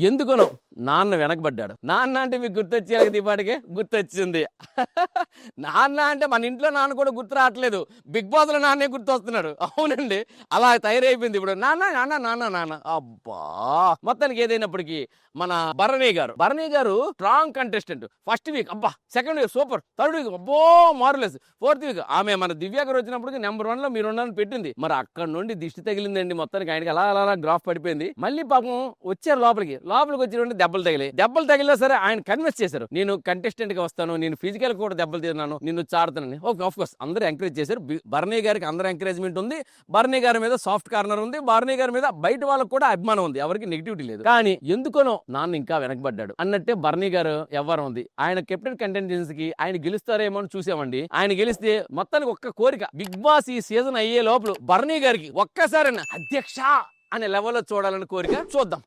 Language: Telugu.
ఎందుకనో నాన్న వెనకబడ్డాడు. నాన్న అంటే మీకు గుర్తొచ్చేయాలి కదా, ఈ పాటికే గుర్తొచ్చింది. నాన్న అంటే మన ఇంట్లో నాన్న కూడా గుర్తు రావట్లేదు, బిగ్ బాస్ లో నాన్నే గుర్తొస్తున్నాడు. అవునండి, అలా తయారైపోయింది ఇప్పుడు. నాన్న నాన్న నాన్న నాన్న. అబ్బా, మొత్తానికి ఏదైనప్పటికీ మన Bharani garu strong contestant. First week అబ్బా, second week super, third week అబ్బో మార్లెస్, ఫోర్త్ వీక్ ఆమె మన దివ్య గారు వచ్చినప్పటికి నెంబర్ 1 లో మీరు ఉన్నారని పెట్టింది. మరి అక్కడ నుండి దిష్టి తగిలిందండి మొత్తానికి. ఆయనకి అలా అలా గ్రాఫ్ పడిపోయింది. మళ్ళీ పాపం వచ్చారు లోపలికి వచ్చి దెబ్బలు తగిలినా సరే ఆయన కన్విన్స్ చేశారు, నేను కంటెస్టెంట్ గా వస్తాను, నేను ఫిజికల్ కూడా దెబ్బలు తిన్నాను, నిన్ను చాడుతానని. ఆఫ్ కోర్స్ అందరూ ఎంకరేజ్ చేశారు. భరణి గారికి అందరూ ఎంకరేజ్మెంట్ ఉంది, భరణి గారి మీద సాఫ్ట్ కార్నర్ ఉంది, భరణి గారి మీద బయట వాళ్ళకు కూడా అభిమానం ఉంది, ఎవరికి నెగిటివిటీ లేదు. కానీ ఎందుకనో నాన్న ఇంకా వెనకబడ్డాడు అన్నట్టే భరణి గారు ఎవరు ఉంది. ఆయన కెప్టెన్ కంటెంటెన్స్ కి ఆయన గెలుస్తారేమో అని చూసామండి. ఆయన గెలిస్తే మొత్తానికి ఒక్క కోరిక, బిగ్ బాస్ ఈ సీజన్ అయ్యే లోపల భరణి గారికి ఒక్కసారి అధ్యక్ష అనే లెవెల్లో చూడాలని కోరిక. చూద్దాం.